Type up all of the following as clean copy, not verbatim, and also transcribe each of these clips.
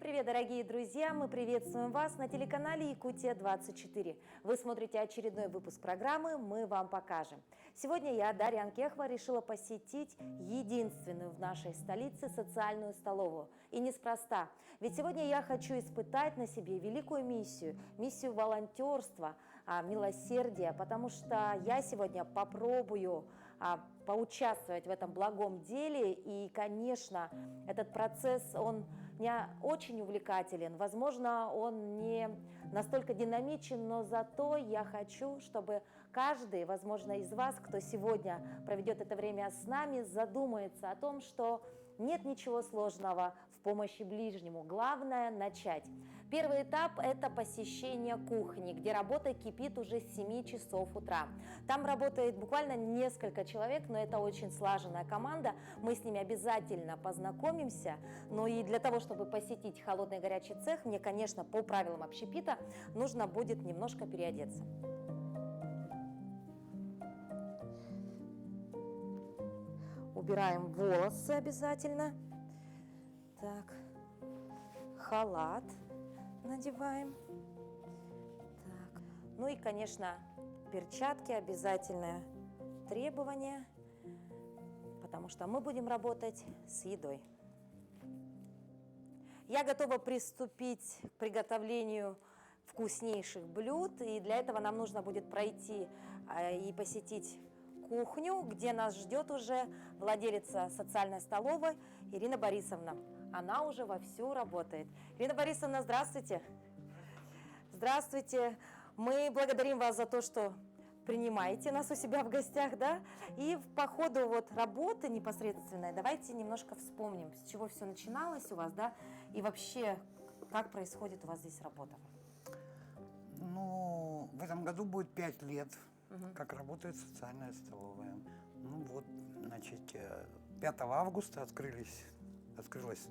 Привет, дорогие друзья! Мы приветствуем вас на телеканале Якутия-24. Вы смотрите очередной выпуск программы «Мы вам покажем». Сегодня я, Дарья Анкехова, решила посетить единственную в нашей столице социальную столовую. И неспроста. Ведь сегодня я хочу испытать на себе великую миссию волонтерства, милосердия, потому что я сегодня попробую поучаствовать в этом благом деле. И, конечно, этот процесс, он не очень увлекателен, возможно, он не настолько динамичен, но зато я хочу, чтобы каждый, возможно, из вас, кто сегодня проведет это время с нами, задумается о том, что нет ничего сложного в помощи ближнему, главное начать. Первый этап – это посещение кухни, где работа кипит уже с 7 часов утра. Там работает буквально несколько человек, но это очень слаженная команда, мы с ними обязательно познакомимся. Но и для того, чтобы посетить холодный и горячий цех, мне, конечно, по правилам общепита нужно будет немножко переодеться. Убираем волосы обязательно. Так, халат надеваем. Так. Ну и, конечно, перчатки обязательное требование, потому что мы будем работать с едой. Я готова приступить к приготовлению вкуснейших блюд, и для этого нам нужно будет пройти и посетить кухню, где нас ждет уже владелица социальной столовой Ирина Борисовна. Она уже вовсю работает. Ирина Борисовна, здравствуйте. Здравствуйте. Мы благодарим вас за то, что принимаете нас у себя в гостях, да? И по ходу работы непосредственной давайте немножко вспомним, с чего все начиналось у вас, да? И вообще, как происходит у вас здесь работа? Ну, в этом году будет 5 лет, как работает социальная столовая. Ну вот, значит, 5 августа открылась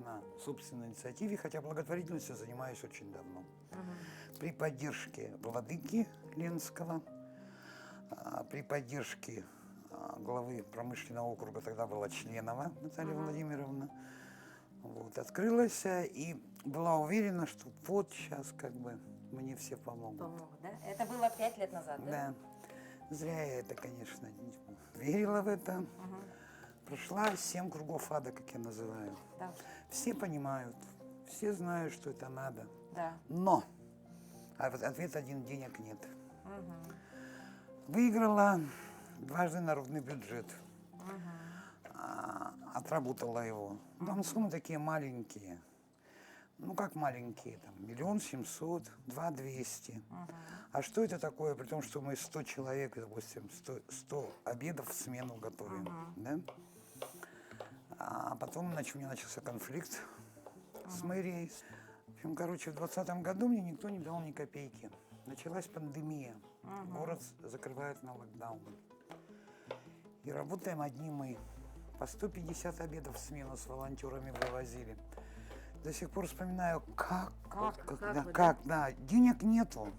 на собственной инициативе, хотя благотворительностью занимаюсь очень давно. При поддержке владыки Ленского, при поддержке главы промышленного округа, тогда была Членова Наталья Владимировна. Вот, открылась и была уверена, что вот сейчас как бы мне все помогут. Помогут, да? Это было 5 лет назад, да? Да. Зря я это, конечно, верила в это. Прошла 7 кругов ада, как я называю. Да. Все понимают, все знают, что это надо. Да. Но ответ один: денег нет. Выиграла дважды народный бюджет. Отработала его. Там суммы такие маленькие. Ну, как маленькие, там, 1 700 000, 2 200. А что это такое, при том, что мы 100 человек, допустим, 100 обедов в смену готовим, да? А потом у меня начался конфликт с мэрией. В общем, короче, в 2020 году мне никто не дал ни копейки. Началась пандемия, город закрывают на локдаун. И работаем одни мы. По 150 обедов в смену с волонтерами вывозили. До сих пор вспоминаю, как, да, денег нету,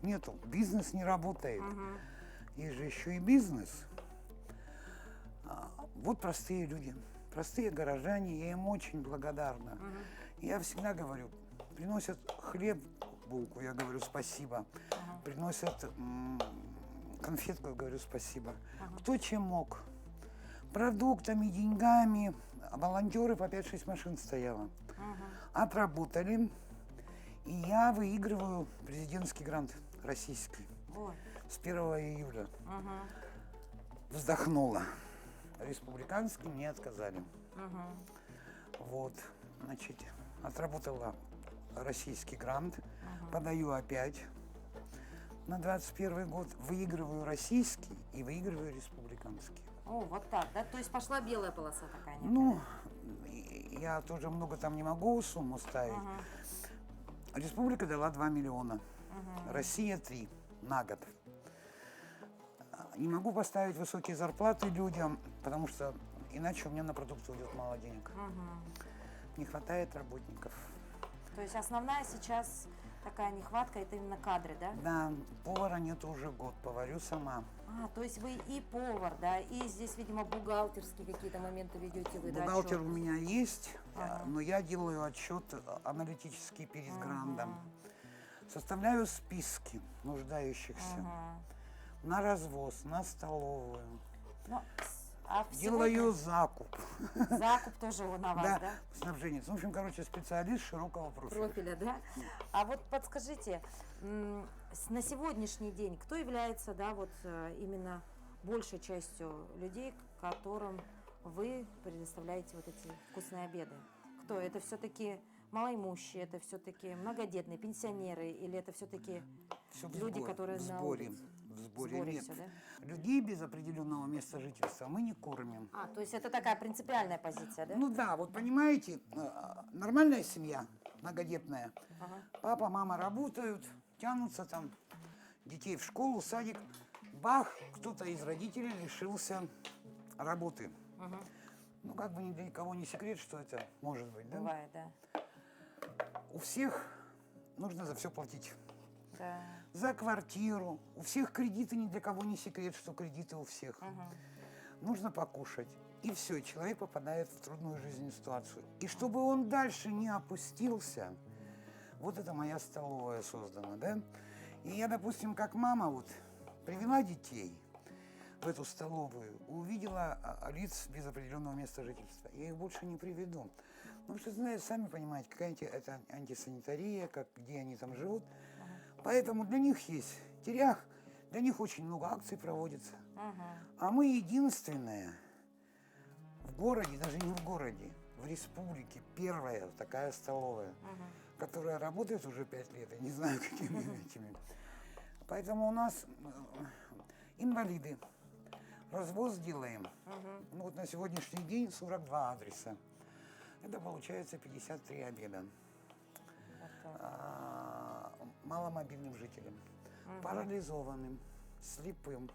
бизнес не работает. Есть же еще и бизнес. Вот простые люди, простые горожане, я им очень благодарна. Я всегда говорю, приносят хлеб, булку, я говорю спасибо. Приносят конфетку, я говорю спасибо. Кто чем мог. Продуктами, деньгами, волонтеры по 5-6 машин стояло. Отработали, и я выигрываю президентский грант российский. С 1 июля. Вздохнула. Республиканский мне отказали. Вот, значит, отработала российский грант, подаю опять на 21 год, выигрываю российский и выигрываю республиканский. О, вот так, да? То есть пошла белая полоса такая? Ну, я тоже много там не могу сумму ставить. Республика дала 2 миллиона, Россия 3 на год. Не могу поставить высокие зарплаты людям, потому что иначе у меня на продукты уйдет мало денег. Не хватает работников. То есть основная сейчас такая нехватка, это именно кадры, да? Да, повара нет уже год, поварю сама. То есть вы и повар, да, и здесь, видимо, бухгалтерские какие-то моменты ведете вы, Бухгалтер у меня есть, но я делаю отчет аналитический перед грандом. Составляю списки нуждающихся на развоз, на столовую. Ну, а Делаю закуп. закуп тоже на вас, да? Снабжение. В общем, короче, специалист широкого профиля. Профиля, да? А вот подскажите, на сегодняшний день кто является, да, вот именно большей частью людей, которым вы предоставляете вот эти вкусные обеды? Кто? Это все-таки малоимущие, это все-таки многодетные, пенсионеры, или это все-таки Все люди, которые в на сборе. улице? В сборе нет. всё, да? Людей без определенного места жительства мы не кормим. А, то есть это такая принципиальная позиция, да? Ну да, вот понимаете, нормальная семья, многодетная. Ага. Папа, мама работают, тянутся там, детей в школу, садик. Бах, кто-то из родителей лишился работы. Мгм. Ну, как бы ни для кого не секрет, что это может быть, да? Бывает, да. У всех нужно за все платить. Да. За квартиру. У всех кредиты, ни для кого не секрет, что кредиты у всех. Нужно покушать. И все, человек попадает в трудную жизненную ситуацию. И чтобы он дальше не опустился, вот это моя столовая создана, да? И я, допустим, как мама вот привела детей в эту столовую, увидела лиц без определенного места жительства. Я их больше не приведу. Потому что, знаете, сами понимаете, какая это антисанитария, где они там живут. Поэтому для них есть терях, для них очень много акций проводится. А мы единственная в городе, даже не в городе, в республике, первая такая столовая, которая работает уже 5 лет, я не знаю, какими этими. Поэтому у нас инвалиды, развоз делаем. Ну вот на сегодняшний день 42 адреса. Это получается 53 обеда. Маломобильным жителям, парализованным, слепым,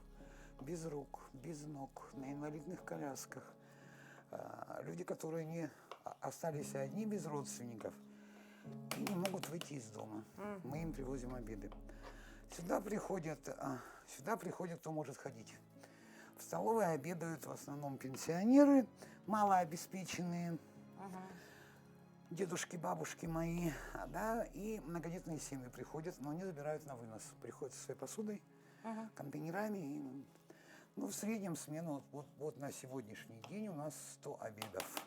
без рук, без ног, на инвалидных колясках. Люди, которые не остались одни без родственников и не могут выйти из дома. Мы им привозим обеды. Сюда приходят, кто может ходить. В столовой обедают в основном пенсионеры, малообеспеченные, дедушки, бабушки мои, да, и многодетные семьи приходят, но они забирают на вынос. Приходят со своей посудой, контейнерами. И, ну, в среднем смену, вот на сегодняшний день у нас 100 обедов.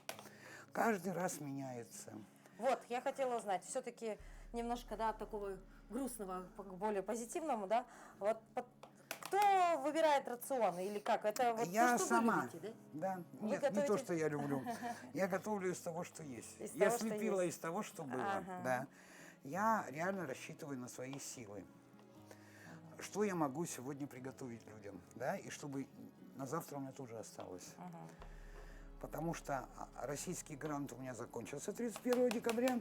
Каждый раз меняется. Вот, я хотела узнать, все-таки немножко, да, от такого грустного к более позитивному, да, вот кто выбирает рацион или как? Это вот Я то, что сама. вы любите, да? Да, Вы нет, не то, готовите? что я люблю. Я готовлю из того, что есть. Из Я того, что слепила есть. из того, что было. Ага. Да. Я реально рассчитываю на свои силы. Что я могу сегодня приготовить людям, да, и чтобы на завтра у меня тоже осталось. Потому что российский грант у меня закончился 31 декабря.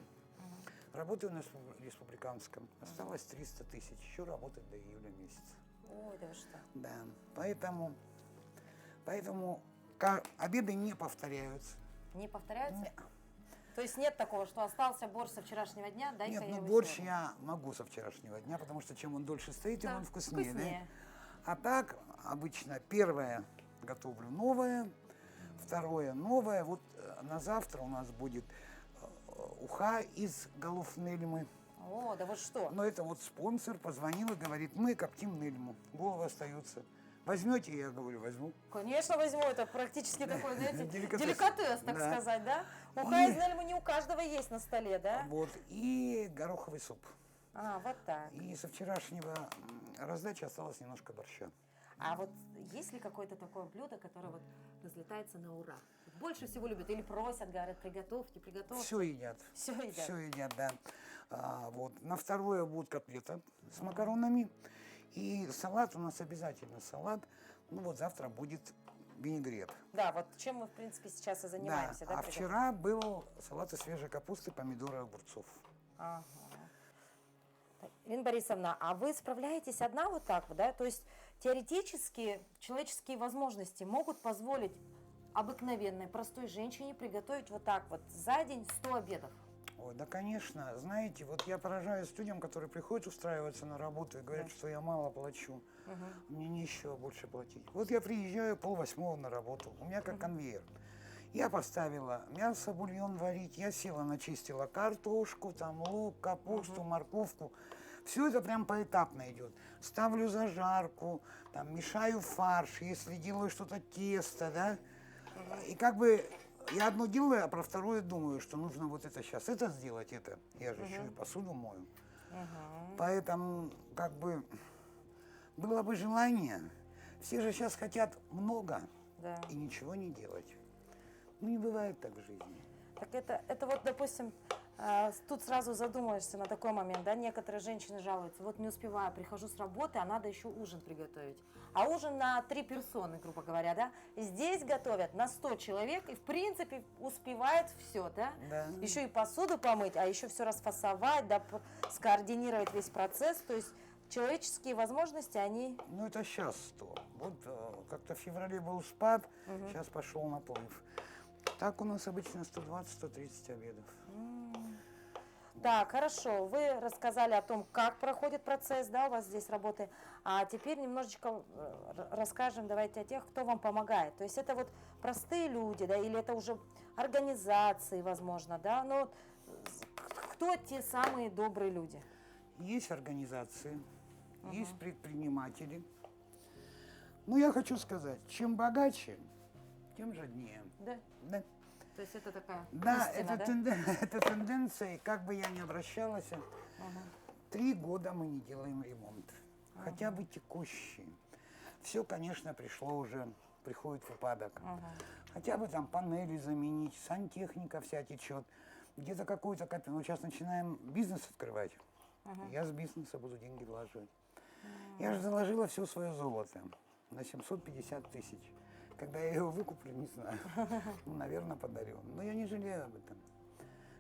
Работаю на республиканском. Осталось 300 тысяч. Еще работать до июля месяца. Ой, да вы что? Да, поэтому обеды не повторяются. Не повторяются? Не. То есть нет такого, что остался борщ со вчерашнего дня, дай-ка Нет, я ну его борщ сегодня. я могу со вчерашнего дня, потому что чем он дольше стоит, тем Да, он вкуснее. вкуснее. Да? А так, обычно первое готовлю новое, второе новое. Вот на завтра у нас будет уха из голов нельмы. О, да вы что? Но это вот спонсор позвонил и говорит, мы коптим нельму, головы остаются. Возьмете? Я говорю, возьму. Конечно, возьму. Это практически такой, знаете, Деликатес. деликатес, так Да. сказать, да? Уха И- из нельмы не у каждого есть на столе, да? Вот, и гороховый суп. А, вот так. И со вчерашнего раздачи осталось немножко борща. А вот есть ли какое-то такое блюдо, которое вот разлетается на ура? Больше всего любят или просят, говорят, приготовьте, приготовьте. Все едят. Все едят. Все едят, да. Вот. На второе будет котлета с макаронами. И салат у нас обязательно салат. Ну вот завтра будет винегрет. Да, вот чем мы, в принципе, сейчас и занимаемся. Да, А вчера был салат из свежей капусты, помидоры, огурцов. Ага. Так, Ирина Борисовна, а вы справляетесь одна вот так вот, да? То есть теоретически человеческие возможности могут позволить обыкновенной, простой женщине приготовить вот так вот за день 100 обедов? Ой, да, конечно. Знаете, вот я поражаюсь людям, которые приходят устраиваться на работу и говорят, что я мало плачу. Мне нечего больше платить. Вот я приезжаю 7:30 на работу. У меня как конвейер. Я поставила мясо, бульон варить, я села, начистила картошку, там лук, капусту, морковку. Все это прям поэтапно идет. Ставлю зажарку, там мешаю фарш, если делаю что-то тесто, да. И как бы я одно делаю, а про второе думаю, что нужно вот это сейчас, это сделать, это. Я же еще и посуду мою. Поэтому как бы было бы желание. Все же сейчас хотят много Да. и ничего не делать. Ну, не бывает так в жизни. Так это вот, допустим, тут сразу задумаешься на такой момент, да, некоторые женщины жалуются, вот не успеваю, прихожу с работы, а надо еще ужин приготовить. А ужин на 3 персоны, грубо говоря, да, здесь готовят на 100 человек, и в принципе успевает все, да, Да. еще и посуду помыть, а еще все расфасовать, да, скоординировать весь процесс, то есть человеческие возможности, они... Ну, это сейчас 100. Вот как-то в феврале был спад, сейчас пошел наплыв. Так у нас обычно 120-130 обедов. Так, хорошо. Вы рассказали о том, как проходит процесс, да, у вас здесь работы. А теперь немножечко расскажем, давайте, о тех, кто вам помогает. То есть это вот простые люди, да, или это уже организации, возможно, да. Но кто те самые добрые люди? Есть организации, есть предприниматели. Ну, я хочу сказать, чем богаче, тем жаднее. Да. Да, То есть это такая да, истина, это, да? это тенденция, и как бы я ни обращалась, 3 года мы не делаем ремонт. Хотя бы текущий. Все, конечно, приходит в упадок. Хотя бы там панели заменить, сантехника вся течет. Где-то какую-то копейку. Ну, сейчас начинаем бизнес открывать. Я с бизнеса буду деньги вложить. Я же заложила все свое золото на 750 тысяч. Когда я его выкуплю, не знаю. Ну, наверное, подарю. Но я не жалею об этом.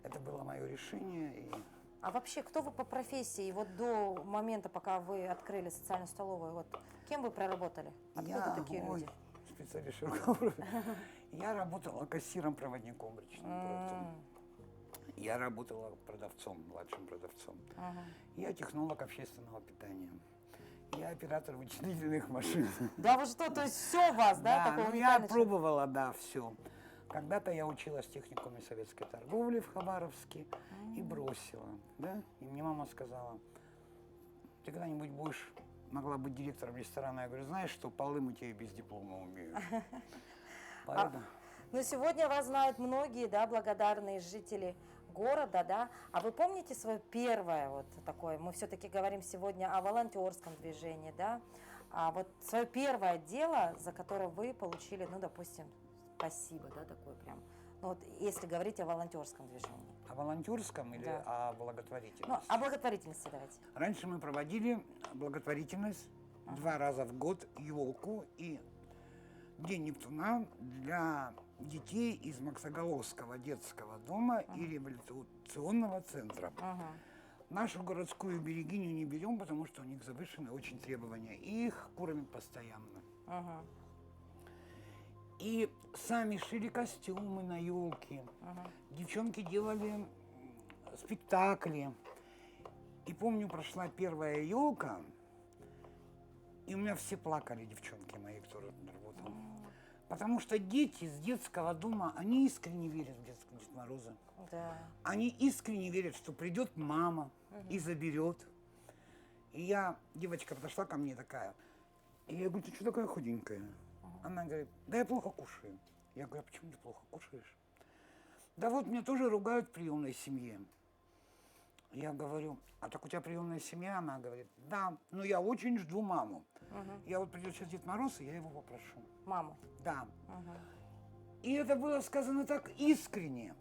Это было мое решение. И... А вообще, кто вы по профессии? Вот до момента, пока вы открыли социальную столовую, вот кем вы проработали? Откуда такие люди? Специалист широкого профиля. Я работала кассиром-проводником речным портом. Я работала продавцом, младшим продавцом. Я технолог общественного питания. Я оператор вычислительных машин. Да вы что, то есть все у вас, да? Да, такой ну я уникальный человек? пробовала, да, все. Когда-то я училась в техникуме советской торговли в Хабаровске и бросила, да. И мне мама сказала, ты когда-нибудь могла быть директором ресторана. Я говорю, знаешь что, полы мыть я и без диплома умею. Поэтому... Ну, сегодня вас знают многие, да, благодарные жители города, да. А вы помните свое первое вот такое, мы все-таки говорим сегодня о волонтерском движении, да, а вот свое первое дело, за которое вы получили, ну, допустим, спасибо, да, такое прям, ну, вот если говорить о волонтерском движении. О волонтерском или Да. о благотворительности? Ну, о благотворительности давайте. Раньше мы проводили благотворительность 2 раза в год, елку и День Нептуна для детей из Максоголовского детского дома и реабилитационного центра. Нашу городскую берегиню не берем, потому что у них завышенные очень требования. И их кормят постоянно. И сами шили костюмы на елки. Девчонки делали спектакли. И помню, прошла первая елка, и у меня все плакали, девчонки мои, кто работал. Потому что дети с детского дома, они искренне верят в Дед Мороза. Да. Они искренне верят, что придет мама и заберет. И девочка подошла ко мне такая, и я говорю, ты что такая худенькая? Она говорит, да я плохо кушаю. Я говорю, а почему ты плохо кушаешь? Да вот меня тоже ругают в приемной семье. Я говорю, а так у тебя приемная семья? Она говорит, да, но я очень жду маму. Я вот придет сейчас Дед Мороз, и я его попрошу. Маму? Да. И это было сказано так искренне.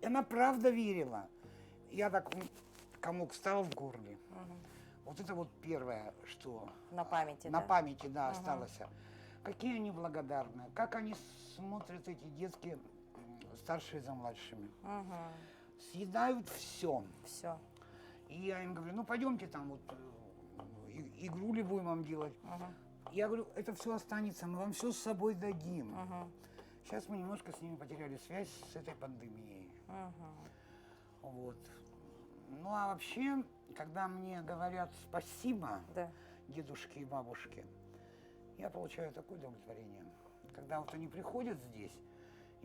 И она правда верила. Я так, комок стал в горле. Вот это вот первое, что... На памяти, На да? памяти, да, осталось. Какие они благодарны, как они смотрят эти детки, старшие за младшими. Съедают все. Все. И я им говорю, ну пойдемте там вот игру ли будем вам делать. Я говорю, это все останется, мы вам все с собой дадим. Сейчас мы немножко с ними потеряли связь с этой пандемией. Вот. Ну а вообще, когда мне говорят спасибо, Да. дедушки и бабушки, я получаю такое удовлетворение. Когда вот они приходят здесь,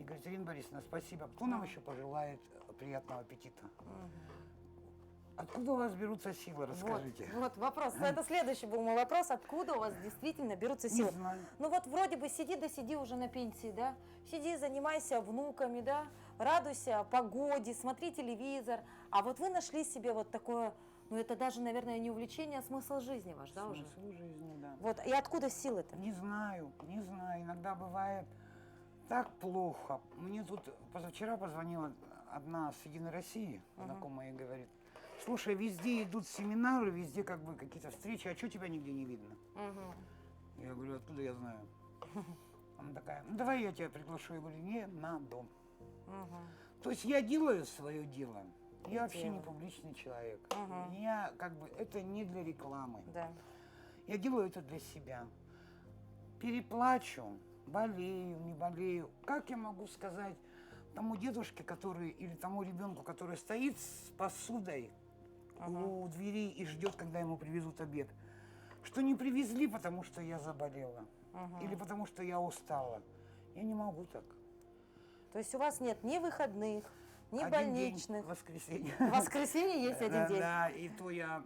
И говорит: Ирина Борисовна, спасибо. Кто нам еще пожелает приятного аппетита? Откуда у вас берутся силы, расскажите? Вот вопрос. Ну, это следующий был мой вопрос. Откуда у вас действительно берутся Не силы? знаю. Ну вот вроде бы сиди да сиди уже на пенсии, да? Сиди, занимайся внуками, да? Радуйся погоде, смотри телевизор. А вот вы нашли себе вот такое, ну это даже, наверное, не увлечение, а смысл жизни ваш, да, уже? Смысл жизни, да. Вот, и откуда силы-то? Не знаю, не знаю. Иногда бывает так плохо. Мне тут позавчера позвонила одна с Единой России, знакомая, и говорит: слушай, везде идут семинары, везде как бы какие-то встречи, а что тебя нигде не видно? Я говорю: откуда я знаю? Она такая: ну давай я тебя приглашу. Я говорю: не надо. То есть я делаю свое дело. Я вообще не публичный человек. Я как бы, это не для рекламы. Да. Я делаю это для себя. Переплачу, болею, не болею. Как я могу сказать тому дедушке, который, или тому ребенку, который стоит с посудой у двери и ждет, когда ему привезут обед, что не привезли, потому что я заболела, или потому что я устала? Я не могу так. То есть у вас нет ни выходных, ни Один больничных. день, воскресенье. В воскресенье есть один день. Да, и то я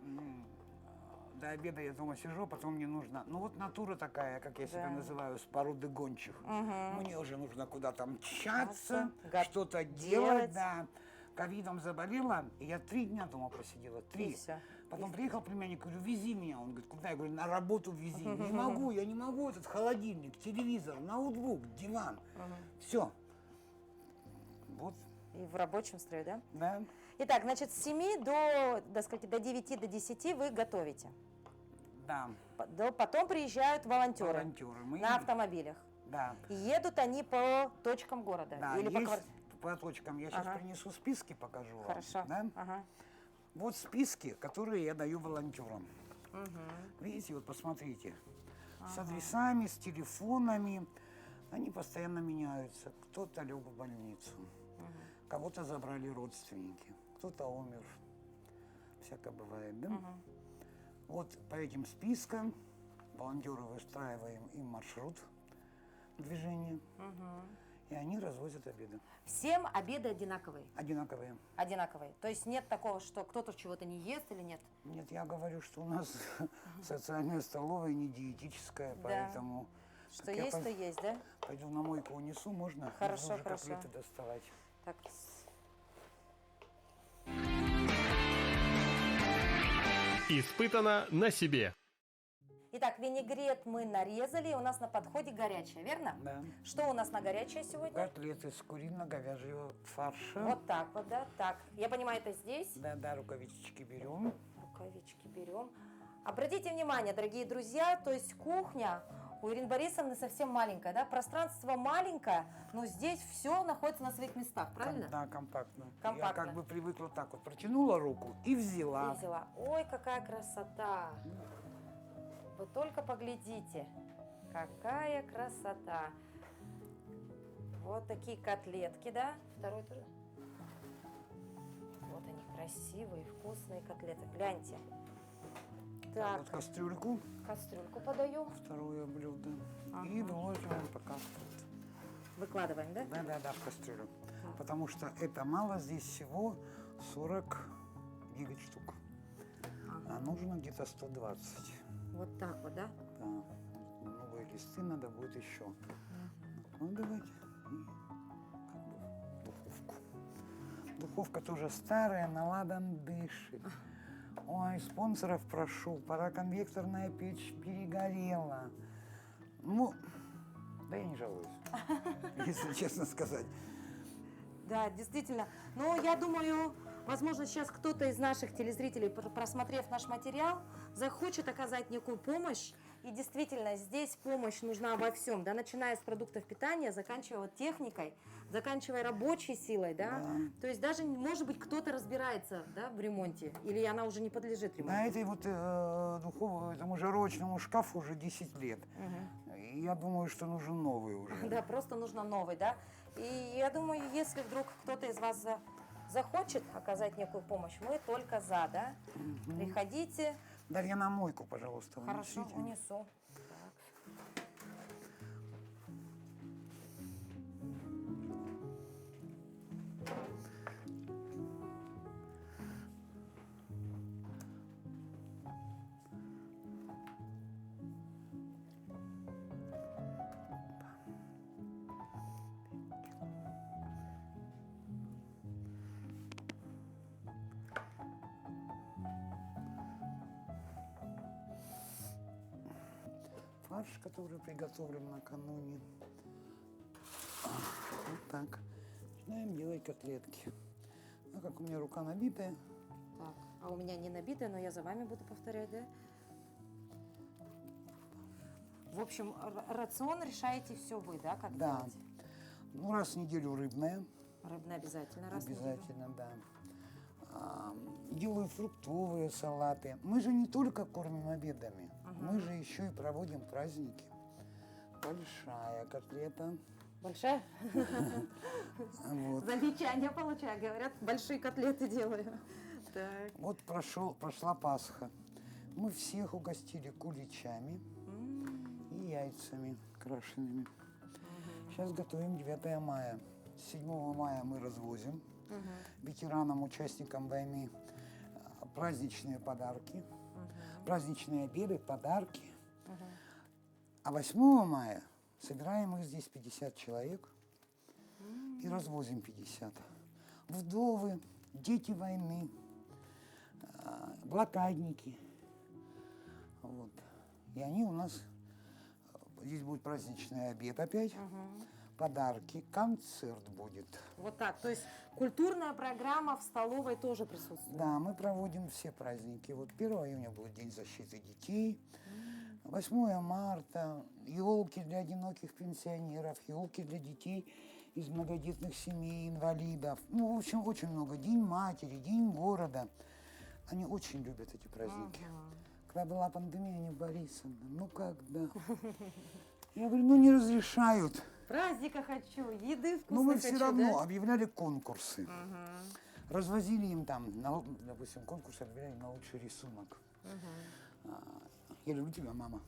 до обеда я дома сижу, потом мне нужно, ну вот натура такая, как я себя называю, с породы гончих. Мне уже нужно куда-то мчаться, что-то делать, да. Ковидом заболела, и я 3 дня дома просидела, 3. И всё. Потом приехал племянник, говорю: вези меня. Он говорит: куда? Я говорю: на работу вези. Не могу, я не могу, этот холодильник, телевизор, ноутбук, диван. Все. Вот. И в рабочем строе, да? Да. Итак, значит, с 7 до скольки, до 9, до 10 вы готовите. Да. Потом приезжают волонтеры, Волонтеры. Мы на автомобилях. Да. И едут они по точкам города. Да, или есть по по точкам. Я сейчас принесу списки, покажу вам. Хорошо. Да? Ага. Вот списки, которые я даю волонтерам. Видите, вот посмотрите. С адресами, с телефонами. Они постоянно меняются. Кто-то лег в больницу, кого-то забрали родственники, кто-то умер. Всякое бывает, да? Вот по этим спискам волонтеры выстраиваем им маршрут движения, и они развозят обеды. Всем обеды одинаковые? Одинаковые. Одинаковые. То есть нет такого, что кто-то чего-то не ест или нет? Нет, я говорю, что у нас социальная столовая не диетическая, поэтому... Что есть, то есть, да? Пойду на мойку унесу, можно? Хорошо, Нужно уже хорошо. котлеты доставать. Так. Испытано на себе. Итак, винегрет мы нарезали, у нас на подходе горячее, верно? Да. Что у нас на горячее сегодня? Котлеты с курино-говяжьего фарша. Вот так вот, да? Так, я понимаю, это здесь. Да, рукавички берем. Рукавички берем. Обратите внимание, дорогие друзья, то есть кухня у Ирины Борисовны совсем маленькая, да? Пространство маленькое, но здесь все находится на своих местах, правильно? Да, компактно. Компактно. Я как бы привыкла так вот, протянула руку и взяла. И взяла. Ой, какая красота! Вы только поглядите, какая красота! Вот такие котлетки, да? Второй тоже. Вот они, красивые, вкусные котлеты. Гляньте. Так, Вот кастрюльку, кастрюльку подаю. второе блюдо. И выложим пока. Выкладываем, да? Да, в кастрюлю. Потому что это мало, здесь всего 49 штук. А нужно где-то 120. Вот так вот, да? Да. Новые листы надо будет еще накладывать. И как бы в духовку. Духовка тоже старая, наладан дышит. Ой, спонсоров прошу, пароконвекторная печь перегорела. Ну, да я не жалуюсь, если честно сказать. Да, действительно. Но я думаю, возможно, сейчас кто-то из наших телезрителей, просмотрев наш материал, захочет оказать некую помощь. И действительно, здесь помощь нужна во всем, да, начиная с продуктов питания, заканчивая вот техникой, заканчивая рабочей силой, да. То есть даже, может быть, кто-то разбирается, да, в ремонте, или она уже не подлежит ремонту. На этой вот этому жарочному шкафу уже 10 лет. И я думаю, что нужен новый уже. Да, просто нужно новый, да. И я думаю, если вдруг кто-то из вас захочет оказать некую помощь, мы только за, да. Приходите. Дарья, на мойку, пожалуйста, Хорошо, унесите. унесу. Так. фарш, который приготовлен накануне. Вот так. Начинаем делать котлетки. А как у меня рука набитая, Так, а у меня не набитая, но я за вами буду повторять, да? В общем, рацион решаете все вы, да, как да. делать? Ну, раз в неделю рыбная. Рыбная обязательно, раз в неделю. Обязательно, да. Делаю фруктовые салаты. Мы же не только кормим обедами, мы же еще и проводим праздники. Большая котлета. Большая? Вот. Замечания получаю, говорят, большие котлеты делаю. Так. Вот прошла Пасха. Мы всех угостили куличами и яйцами крашеными. Сейчас готовим 9 мая. 7 мая мы развозим ветеранам, участникам войны праздничные подарки, праздничные обеды, подарки. А 8 мая собираем их здесь 50 человек и развозим 50. Вдовы, дети войны, блокадники. Вот. И они у нас, здесь будет праздничный обед опять, подарки, концерт будет. Вот так, то есть культурная программа в столовой тоже присутствует? Да, мы проводим все праздники. Вот 1 июня будет День защиты детей, 8 марта, елки для одиноких пенсионеров, елки для детей из многодетных семей, инвалидов. Ну, в общем, очень много. День матери, День города. Они очень любят эти праздники. Когда была пандемия, они, Борисовна, ну когда? Я говорю, ну не разрешают. Праздника хочу, еды вкусной Но мы хочу, все равно да? объявляли конкурсы. Развозили им там, допустим, конкурс объявляли на лучший рисунок. Я люблю тебя, мама.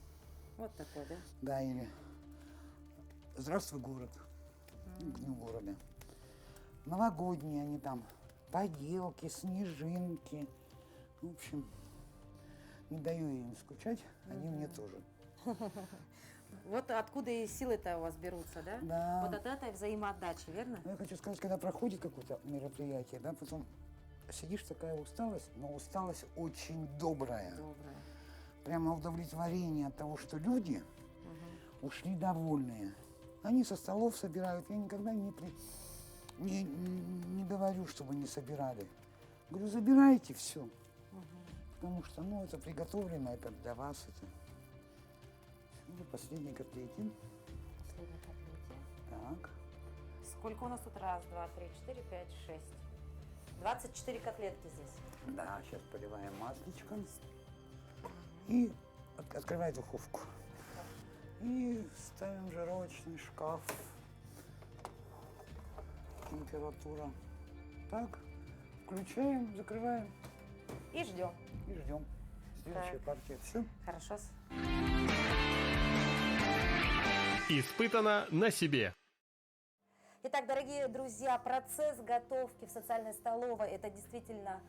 Вот такой, да? Да, или здравствуй, город. К дню города. Новогодние они там, поделки, снежинки. В общем, не даю им скучать, они мне тоже. Вот откуда и силы-то у вас берутся, да? Да. Вот от этой взаимоотдачи, верно? Но я хочу сказать, когда проходит какое-то мероприятие, да, потом сидишь, такая усталость, но усталость очень добрая. Доброе. Прямо удовлетворение от того, что люди ушли довольные. Они со столов собирают. Я никогда не говорю, чтобы не собирали. Говорю, забирайте все. Потому что, ну, это приготовлено, это для вас, это. Все, последний котлетин. Последний котлете. Так. Сколько у нас тут? Раз, два, три, четыре, пять, 6. 24 котлетки здесь. Да, сейчас поливаем масличком. И открывай духовку. И ставим в жировочный шкаф. Температура. Так, включаем, закрываем И ждем. и ждем. Следующая партия. Все. Хорошо. Испытано на себе. Итак, дорогие друзья, процесс готовки в социальной столовой, это действительно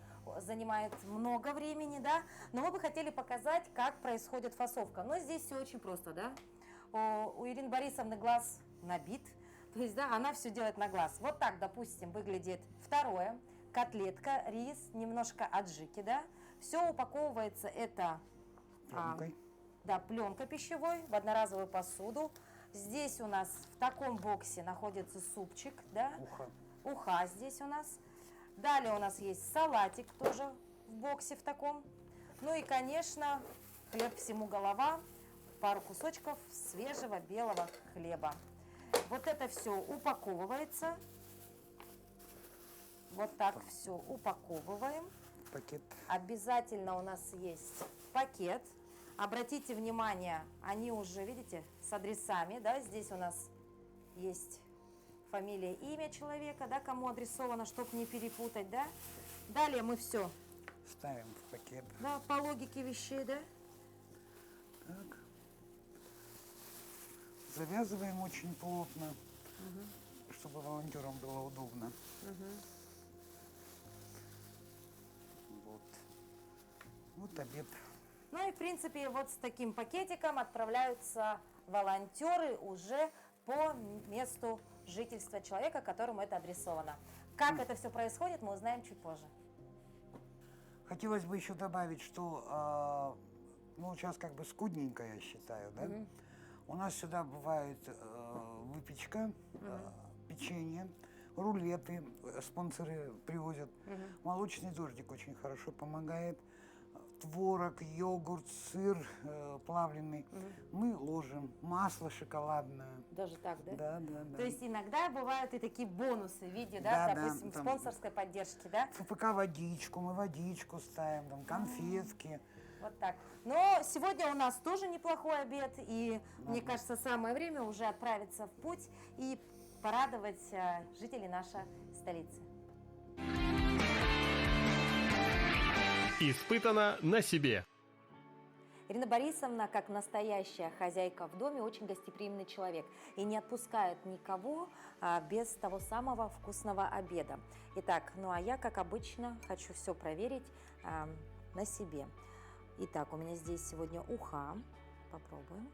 занимает много времени, да? Но мы бы хотели показать, как происходит фасовка. Но здесь все очень просто, да? У Ирины Борисовны глаз набит, то есть, да, она все делает на глаз. Вот так, допустим, выглядит второе. Котлетка, рис, немножко аджики, да? Все упаковывается, это Пленкой. да, пленка пищевой в одноразовую посуду. Здесь у нас в таком боксе находится супчик, да? Уха здесь у нас. Далее у нас есть салатик тоже в боксе в таком. Ну и, конечно, хлеб всему голова. Пару кусочков свежего белого хлеба. Вот это все упаковывается. Вот так все упаковываем. Пакет. Обязательно у нас есть пакет. Обратите внимание, они уже, видите, с адресами, да, здесь у нас есть фамилия, имя человека, да, кому адресовано, чтобы не перепутать, да. Далее мы все, Ставим в пакет. да, по логике вещей, да. Так. Завязываем очень плотно, чтобы волонтерам было удобно. Вот. Вот обед. Ну и, в принципе, вот с таким пакетиком отправляются волонтеры уже по месту жительства человека, которому это адресовано. Как это все происходит, мы узнаем чуть позже. Хотелось бы еще добавить, что, ну, сейчас как бы скудненько, я считаю, да? У нас всегда бывает выпечка, печенье, рулеты, спонсоры привозят. Молочный дождик очень хорошо помогает. Творог, йогурт, сыр плавленый. Мы ложим масло шоколадное. Даже так, да? Да, да, да. То есть иногда бывают и такие бонусы в виде, Да, да, да, допустим, там- спонсорской поддержки, да? ФПК водичку, мы водичку ставим, там конфетки. Вот так. Но сегодня у нас тоже неплохой обед, и мне кажется, самое время уже отправиться в путь и порадовать жителей нашей столицы. Испытано на себе. Ирина Борисовна, как настоящая хозяйка в доме, очень гостеприимный человек и не отпускает никого без того самого вкусного обеда. Итак, ну а я, как обычно, хочу все проверить на себе. Итак, у меня здесь сегодня уха. Попробуем.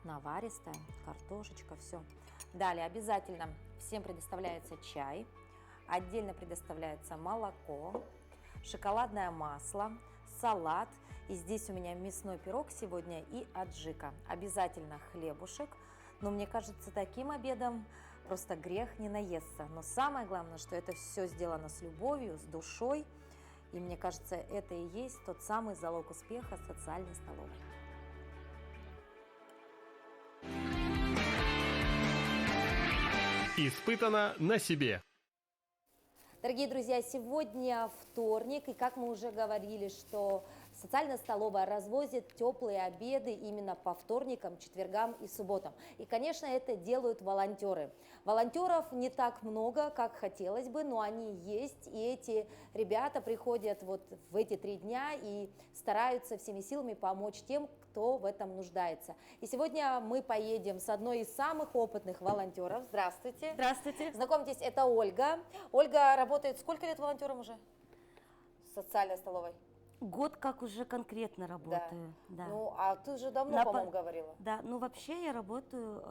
Наваристая, картошечка, все. Далее обязательно всем предоставляется чай. Отдельно предоставляется молоко, шоколадное масло, салат. И здесь у меня мясной пирог сегодня и аджика. Обязательно хлебушек. Но мне кажется, таким обедом просто грех не наесться. Но самое главное, что это все сделано с любовью, с душой. И мне кажется, это и есть тот самый залог успеха социальной столовой. Испытано на себе. Дорогие друзья, сегодня вторник, и как мы уже говорили, что социальная столовая развозит теплые обеды именно по вторникам, четвергам и субботам. И, конечно, это делают волонтеры. Волонтеров не так много, как хотелось бы, но они есть, и эти ребята приходят вот в эти 3 дня и стараются всеми силами помочь тем, кто в этом нуждается. И сегодня мы поедем с одной из самых опытных волонтеров. Здравствуйте. Здравствуйте. Знакомьтесь, это Ольга. Ольга работает сколько лет волонтером уже? В социальной столовой. Год как уже конкретно работаю. Да. Ну, а ты уже давно, На по-моему, по- говорила. Да, ну вообще я работаю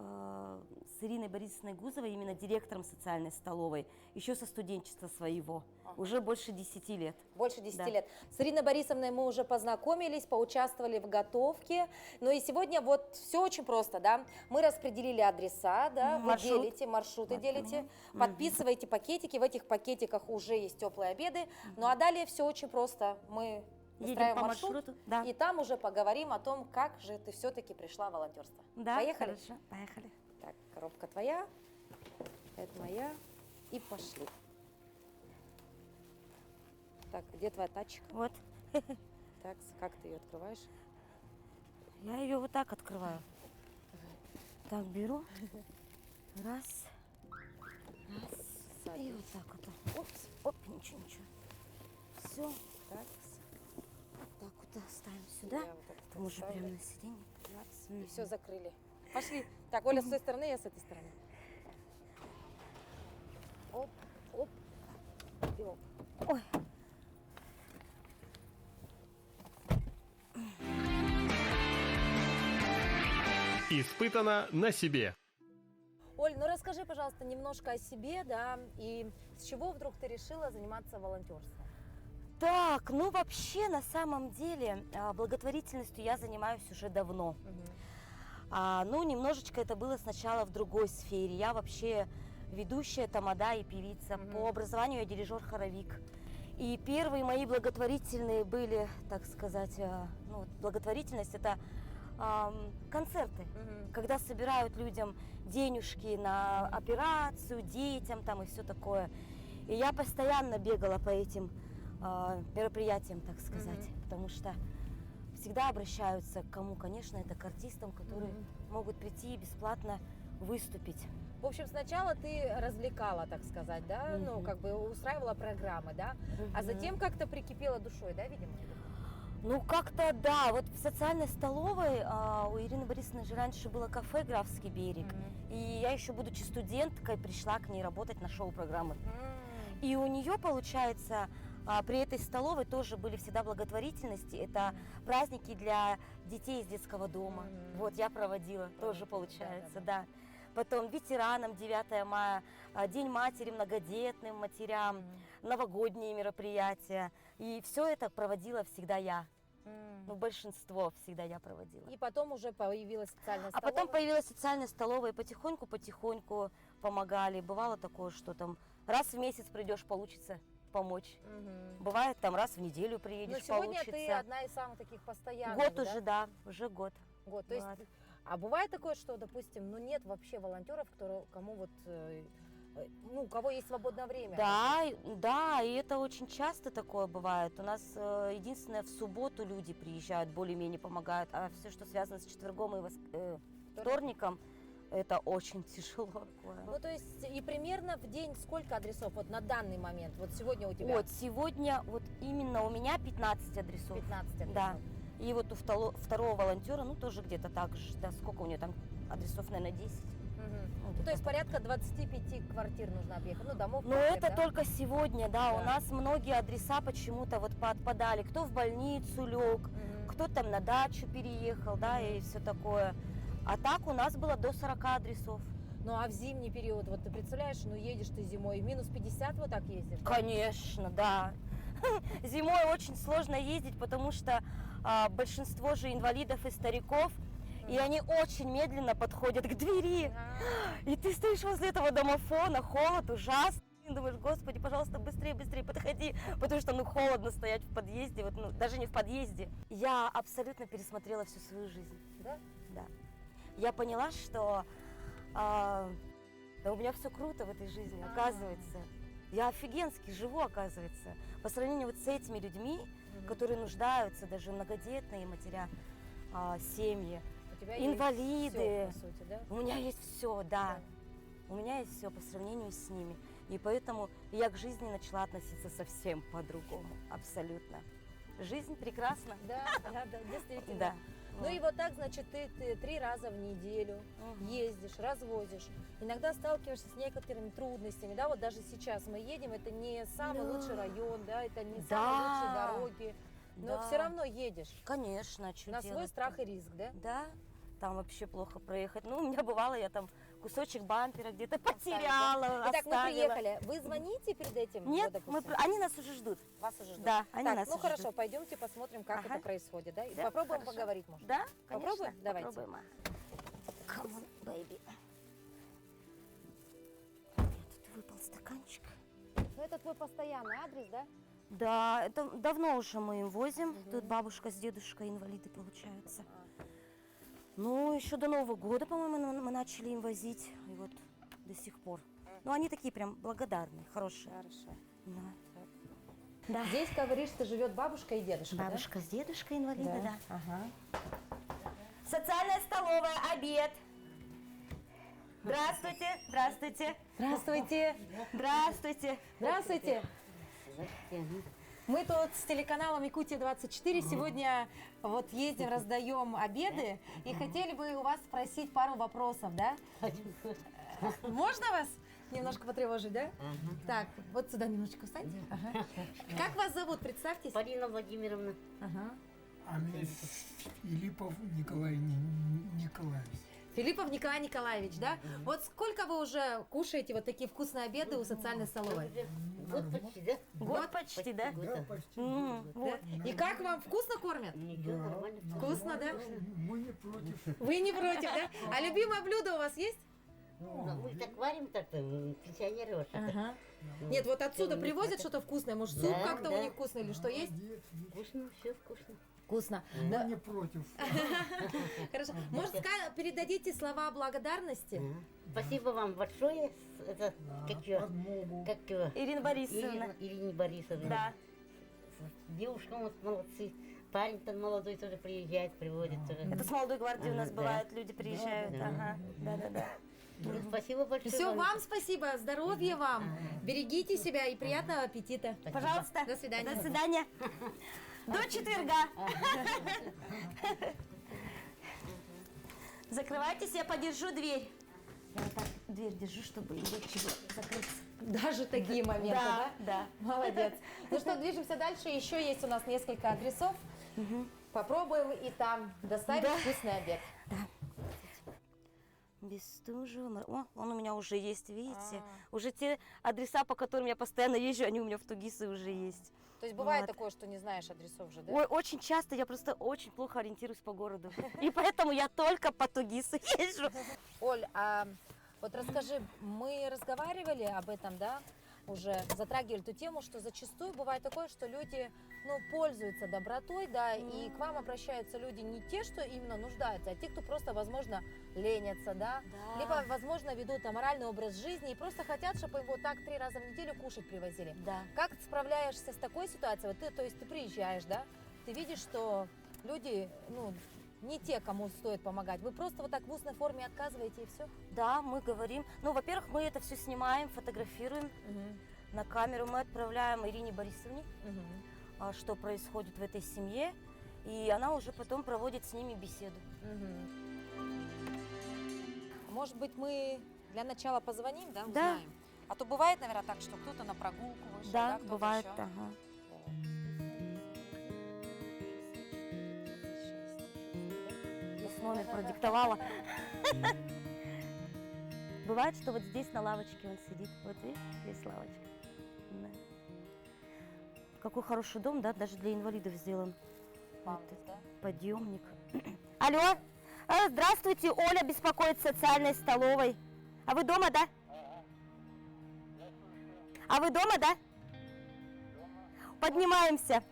с Ириной Борисовной Гузовой, именно директором социальной столовой, еще со студенчества своего, уже больше 10 лет. Больше 10 Да. лет. С Ириной Борисовной мы уже познакомились, поучаствовали в готовке. Ну и сегодня вот все очень просто, да. Мы распределили адреса, да, вы Маршрут. делите, маршруты Вот делите, поняла. подписываете пакетики, в этих пакетиках уже есть теплые обеды. Ну а далее все очень просто. Мы Едем выстраиваем по маршрут, маршруту, да. и там уже поговорим о том, как же ты все-таки пришла в волонтерство. Да, Поехали? хорошо, поехали. Так, коробка твоя, это моя, и пошли. Так, где твоя тачка? Вот, Так, как ты ее открываешь? я ее вот так открываю. Так, беру, раз, и вот так вот. Опс, оп, ничего. Все, Так, так вот ставим сюда. я вот так Там уже ставлю. прямо на сиденье. И все закрыли. Пошли. Так, Оля с той стороны, я с этой стороны. Оп, оп, и оп. Ой. Испытано на себе. Оль, ну расскажи, пожалуйста, немножко о себе, да, и с чего вдруг ты решила заниматься волонтерством? Так, ну вообще на самом деле благотворительностью я занимаюсь уже давно. Ну, немножечко это было сначала в другой сфере. Я вообще ведущая тамада и певица. По образованию я дирижер-хоровик. И первые мои благотворительные были, так сказать, ну, вот благотворительность это концерты, когда собирают людям денежки на операцию, детям там и все такое. И я постоянно бегала по этим мероприятиям, так сказать, потому что всегда обращаются к кому, конечно, это к артистам, которые могут прийти и бесплатно выступить. В общем, сначала ты развлекала, так сказать, да, ну, как бы устраивала программы, да, а затем как-то прикипела душой, да, видимо? Ну, как-то да, вот в социальной столовой у Ирины Борисовны же раньше было кафе «Графский берег», и я еще, будучи студенткой, пришла к ней работать на шоу-программы. И у нее, получается, при этой столовой тоже были всегда благотворительности. Это праздники для детей из детского дома. Вот, я проводила, тоже получается, да. Потом ветеранам 9 мая, День матери, многодетным матерям, новогодние мероприятия. И все это проводила всегда я. Ну, большинство всегда я проводила. И потом уже появилась социальная А столовая. потом появилась социальная столовая, и потихоньку помогали. Бывало такое, что там раз в месяц придешь, получится помочь. Мгм. Бывает, там раз в неделю Но приедешь, сегодня получится. ты одна из самых таких постоянных, Год да? уже, да, уже год. Год. То есть, Бывает. а бывает такое, что, допустим, ну нет вообще волонтеров, кому вот, ну, у кого есть свободное время? Да, и это очень часто такое бывает. У нас единственное, в субботу люди приезжают, более-менее помогают, а все, что связано с четвергом и вторником, это очень тяжело. Ну, то есть, и примерно в день сколько адресов вот на данный момент? Вот сегодня у тебя Вот сегодня, вот именно у меня 15 адресов. 15 адресов. Да. И вот у второго волонтера, ну, тоже где-то так же, да, сколько у нее там адресов, наверное, 10. Мгм. Ну, Ну, где-то то есть так. порядка 25 квартир нужно объехать, ну, домов. Но квартир, это да? только сегодня, да, Да. у нас многие адреса почему-то вот поотпадали. Кто в больницу лег, Мгм. кто там на дачу переехал, да, и все такое. А так у нас было до 40 адресов. Ну, а в зимний период, вот ты представляешь, ну, едешь ты зимой, минус 50 вот так ездишь? да? Конечно, да. Зимой очень сложно ездить, потому что большинство же инвалидов и стариков, и они очень медленно подходят к двери. А, И ты стоишь возле этого домофона, холод ужасный. И думаешь, господи, пожалуйста, быстрее, быстрее подходи, потому что, ну, холодно стоять в подъезде, вот, ну, даже не в подъезде. Я абсолютно пересмотрела всю свою жизнь. Да? Да. Я поняла, что да у меня все круто в этой жизни, оказывается. Я офигенски живу, оказывается. По сравнению вот с этими людьми, которые нуждаются, даже многодетные матеря, семьи, У тебя инвалиды. есть всё, по сути, да? У меня есть все, да. У меня есть все по сравнению с ними. И поэтому я к жизни начала относиться совсем по-другому. Абсолютно. Жизнь прекрасна. Да, да, действительно. Да. Ну и вот так, значит, ты 3 раза в неделю Мгм. ездишь, развозишь. Иногда сталкиваешься с некоторыми трудностями, да, вот даже сейчас мы едем, это не самый Да. лучший район, да, это не Да. самые лучшие дороги, но Да. все равно едешь. Конечно, а чё На свой делать-то? страх и риск, да? Да, там вообще плохо проехать. Ну, у меня бывало, я там кусочек бампера где-то Оставить, потеряла, да? Итак, мы оставила. приехали. Вы звоните перед этим? Нет, вот, допустим? они нас уже ждут. Вас уже ждут. Да, они Так, нас ну уже хорошо, ждут. пойдемте посмотрим, как Ага. это происходит, да? И Да, попробуем хорошо. поговорить, может. Да, конечно. Попробуем? Давайте. Попробуем. Come on, baby. У меня тут выпал стаканчик. Ну это твой постоянный адрес, да? Да, это давно уже мы им возим. Тут бабушка с дедушкой инвалиды, получается. Ну, еще до Нового года, по-моему, мы начали им возить. И вот до сих пор. Ну, они такие прям благодарные, хорошие. Хорошо. Да. Да. Здесь, говоришь, что живет бабушка и дедушка, да? Бабушка с дедушкой инвалиды, да. Ага. Социальная столовая, обед. Здравствуйте, здравствуйте, Здравствуйте. здравствуйте. Здравствуйте. Мы тут с телеканалом Якутия-24 сегодня вот ездим, раздаем обеды и хотели бы у вас спросить пару вопросов, да? Можно вас немножко потревожить, да? Так, вот сюда немножечко встаньте. Ага. Как вас зовут? Представьтесь. Полина Владимировна. Ага. А меня Филиппов Николай Николаевич. Филиппов Николай Николаевич, да? Вот сколько вы уже кушаете вот такие вкусные обеды у социальной столовой? Год почти, да? Год почти, да? Год, да. Да? И как вам вкусно кормят? Ничего, нормально. Вкусно, да? Мы не против. Вы не против, да? А любимое блюдо у вас есть? Ну, мы так варим так-то, пенсионеры ваши. Ага. Нет, вот отсюда Всё, привозят это- что-то вкусное, может суп Да, как-то у да. них вкусный или что есть? Вкусно, все вкусно. Вкусно. Мы Да, не против. хорошо. Может, передадите слова благодарности? Спасибо вам большое. Это, как его, Подмогу. как его, Ирина Борисовна. Ирине Борисовне. Да. Девушка вот молодцы. Парень-то молодой тоже приезжает, приводит тоже. Это с молодой гвардии у нас Да. бывает, люди приезжают. Да. Ага. Да. Ну, спасибо большое. Все, вам спасибо, здоровья вам. Берегите себя и приятного аппетита. Пожалуйста. До свидания. До свидания. До четверга. Закрывайтесь, я подержу дверь. Я вот так дверь держу, чтобы легче было закрыться. Даже такие моменты, да? Да. Молодец. Ну что, движемся дальше. Еще есть у нас несколько адресов. Попробуем и там доставить вкусный обед. Бестужева. О, он у меня уже есть, видите? А. Уже те адреса, по которым я постоянно езжу, они у меня в Тугисе уже есть. То есть бывает Вот. такое, что не знаешь адресов же, да? Ой, очень часто я просто очень плохо ориентируюсь по городу. И поэтому я только по Тугису езжу. Оль, а вот расскажи, мы разговаривали об этом, да, уже затрагивали эту тему, что зачастую бывает такое, что люди, ну, пользуются добротой, да, и к вам обращаются люди не те, что именно нуждаются, а те, кто просто, возможно, ленятся, да, либо, возможно, ведут аморальный образ жизни и просто хотят, чтобы им вот так 3 раза в неделю кушать привозили. Да. Как ты справляешься с такой ситуацией? Вот ты, то есть ты приезжаешь, да, ты видишь, что люди, ну, не те, кому стоит помогать. Вы просто вот так в устной форме отказываете и все? Да, мы говорим. Ну, во-первых, мы это все снимаем, фотографируем. На камеру мы отправляем Ирине Борисовне, что происходит в этой семье. И она уже потом проводит с ними беседу. Может быть, мы для начала позвоним, да, Да. узнаем? А то бывает, наверное, так, что кто-то на прогулку вышел, Да, кто-то бывает. еще. Ага. Я номер продиктовала. Бывает, что вот здесь на лавочке он сидит. Вот видишь, здесь лавочка. Да. Какой хороший дом, да, даже для инвалидов сделан. Пандус, Вот да? подъемник. Алло, здравствуйте, Оля беспокоит в социальной столовой. А вы дома, да? А вы дома, да? Поднимаемся.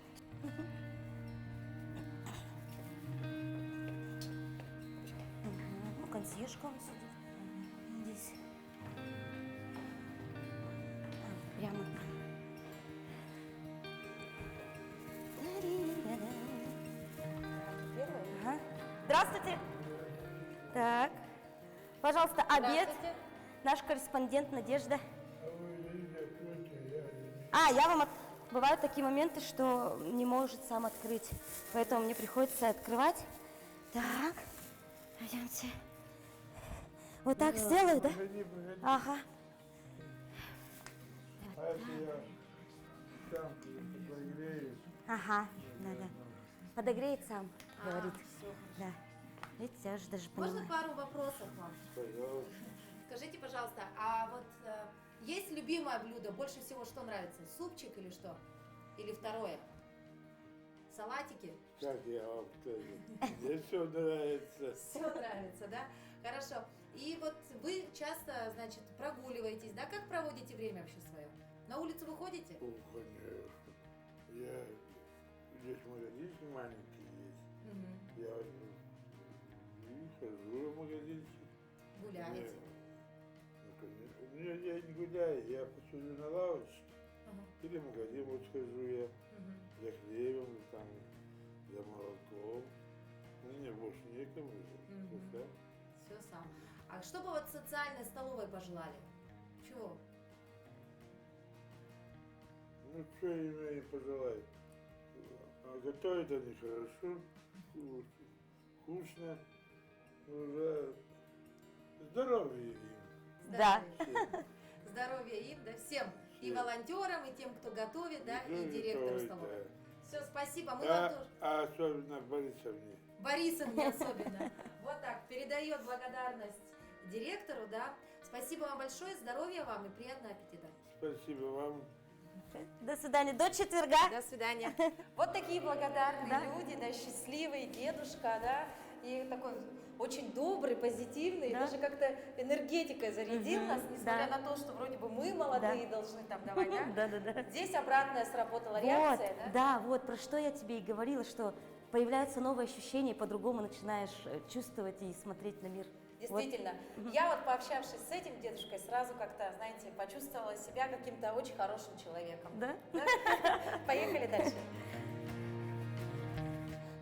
Ну, консьержка он сидит. Здесь. Прямо. Ага. Здравствуйте. Так. Пожалуйста, обед. Здравствуйте. Наш корреспондент Надежда. А, я вам... Бывают такие моменты, что не может сам открыть. Поэтому мне приходится открывать. Так. Пойдемте. Вот так сделаю, да? Ага. Ага, да-да. Подогреет сам, говорит. Да. Видите, я же даже Можно понимаю. пару вопросов вам? Скажите, пожалуйста, а вот есть любимое блюдо? Больше всего что нравится? Супчик или что? Или второе? Салатики? Как я вам скажу? Мне все нравится. Все нравится, да? Хорошо. И вот вы часто, значит, прогуливаетесь, да? Как проводите время вообще свое? На улицу выходите? Ну, конечно. Я здесь магазинчик маленький есть. Мгм. Я и хожу в магазинчик. Гуляете? Ну, конечно. Ну, я не гуляю, я посижу на лавочке. Ага. Или в магазин вот схожу я Мгм. за хлебом, там, за молоком. Мне больше некому. Мгм. Да? Все сам. А что бы вот социальной столовой пожелали? Чего? Ну, что им пожелать? А готовят они хорошо, вкусно, уже здоровья им. Да. всем. Здоровья им, да, всем. И Всем. волонтерам, и тем, кто готовит, да, и Ну, директору готовят, столовой. да. Все, спасибо. Мы вам тоже. А особенно Борисовне. Борисовне особенно. Вот так, передает благодарность директору, да. Спасибо вам большое, здоровья вам и приятного аппетита. Спасибо вам. До свидания. До четверга. До свидания. Вот такие благодарные Да. люди, да, счастливый дедушка, да, и такой очень добрый, позитивный, Да. даже как-то энергетикой зарядил Мгм, нас, несмотря да. на то, что вроде бы мы молодые должны там давать, да? Да-да-да. Здесь обратная сработала Вот, реакция, да? да, вот про что я тебе и говорила, что появляются новые ощущения, и по-другому начинаешь чувствовать и смотреть на мир. Действительно. Я вот, пообщавшись с этим дедушкой, сразу как-то, знаете, почувствовала себя каким-то очень хорошим человеком. Да? Поехали дальше.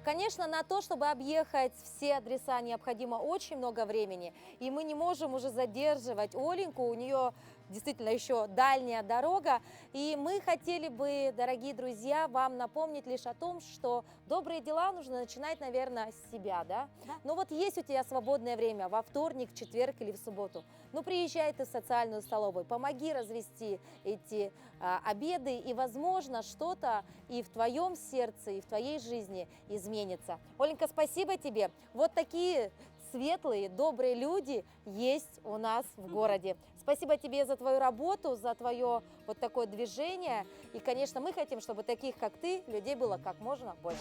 Конечно, на то, чтобы объехать все адреса, необходимо очень много времени. И мы не можем уже задерживать Оленьку. У нее действительно еще дальняя дорога. И мы хотели бы, дорогие друзья, вам напомнить лишь о том, что добрые дела нужно начинать, наверное, с себя, да? Ну вот есть у тебя свободное время во вторник, четверг или в субботу. Ну приезжай ты в социальную столовую, помоги развести эти обеды, и, возможно, что-то и в твоем сердце, и в твоей жизни изменится. Оленька, спасибо тебе. Вот такие светлые, добрые люди есть у нас в городе. Спасибо тебе за твою работу, за твое вот такое движение. И, конечно, мы хотим, чтобы таких, как ты, людей было как можно больше.